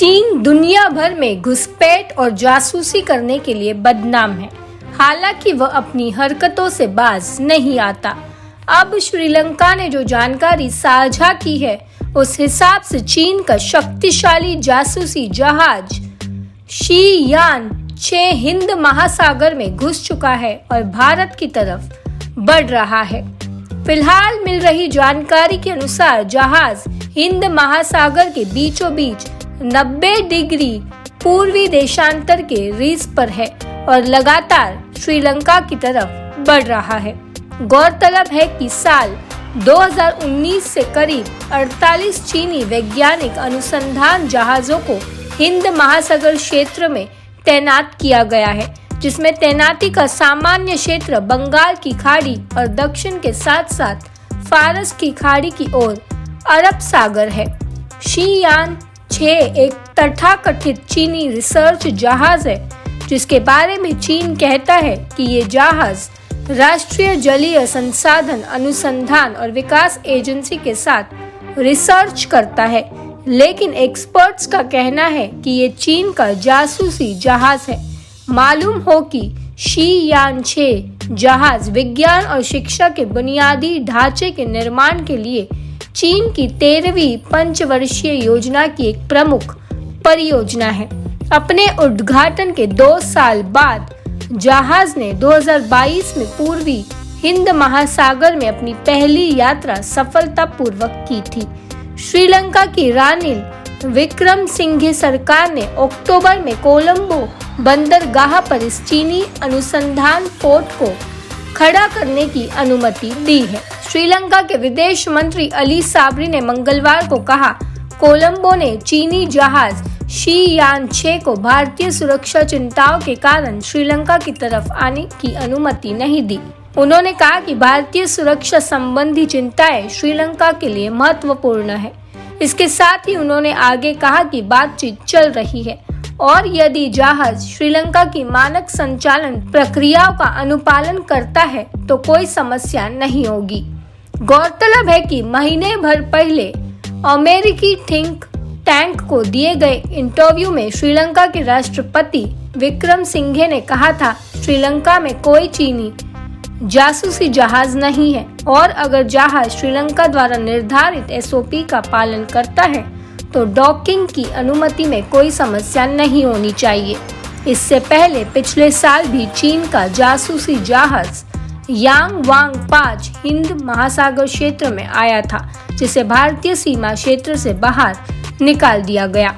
चीन दुनिया भर में घुसपैठ और जासूसी करने के लिए बदनाम है। हालांकि वह अपनी हरकतों से बाज नहीं आता। अब श्रीलंका ने जो जानकारी साझा की है, उस हिसाब से चीन का शक्तिशाली जासूसी जहाज शी-यान 6 हिंद महासागर में घुस चुका है और भारत की तरफ बढ़ रहा है। फिलहाल मिल रही जानकारी के अनुसार जहाज हिंद महासागर के बीचों बीच 90 डिग्री पूर्वी देशांतर के रीस पर है और लगातार श्रीलंका की तरफ बढ़ रहा है। गौरतलब है कि साल 2019 से करीब 48 चीनी वैज्ञानिक अनुसंधान जहाजों को हिंद महासागर क्षेत्र में तैनात किया गया है, जिसमें तैनाती का सामान्य क्षेत्र बंगाल की खाड़ी और दक्षिण के साथ साथ फारस की खाड़ी की ओर अरब सागर है। शी-यान 6 एक तथाकथित चीनी रिसर्च जहाज है, जिसके बारे में चीन कहता है कि ये जहाज राष्ट्रीय जलीय संसाधन अनुसंधान और विकास एजेंसी के साथ रिसर्च करता है। लेकिन एक्सपर्ट्स का कहना है कि ये चीन का जासूसी जहाज है। मालूम हो कि शी-यान 6 जहाज विज्ञान और शिक्षा के बुनियादी ढांचे के निर्माण के लिए चीन की 13वीं पंचवर्षीय योजना की एक प्रमुख परियोजना है। अपने उद्घाटन के 2 साल बाद जहाज ने 2022 में पूर्वी हिंद महासागर में अपनी पहली यात्रा सफलतापूर्वक की थी। श्रीलंका की रानिल विक्रमसिंघे सरकार ने अक्टूबर में कोलंबो बंदरगाह पर इस चीनी अनुसंधान पोर्ट को खड़ा करने की अनुमति दी है। श्रीलंका के विदेश मंत्री अली साबरी ने मंगलवार को कहा, कोलंबो ने चीनी जहाज शी-यान 6 को भारतीय सुरक्षा चिंताओं के कारण श्रीलंका की तरफ आने की अनुमति नहीं दी। उन्होंने कहा कि भारतीय सुरक्षा संबंधी चिंताएं श्रीलंका के लिए महत्वपूर्ण है। इसके साथ ही उन्होंने आगे कहा कि बातचीत चल रही है और यदि जहाज श्रीलंका की मानक संचालन प्रक्रियाओं का अनुपालन करता है तो कोई समस्या नहीं होगी। गौरतलब है कि महीने भर पहले अमेरिकी थिंक टैंक को दिए गए इंटरव्यू में श्रीलंका के राष्ट्रपति विक्रमसिंघे ने कहा था, श्रीलंका में कोई चीनी जासूसी जहाज नहीं है और अगर जहाज श्रीलंका द्वारा निर्धारित SOP का पालन करता है तो डॉकिंग की अनुमति में कोई समस्या नहीं होनी चाहिए। इससे पहले पिछले साल भी चीन का जासूसी जहाज यांगवांग 5 हिंद महासागर क्षेत्र में आया था, जिसे भारतीय सीमा क्षेत्र से बाहर निकाल दिया गया।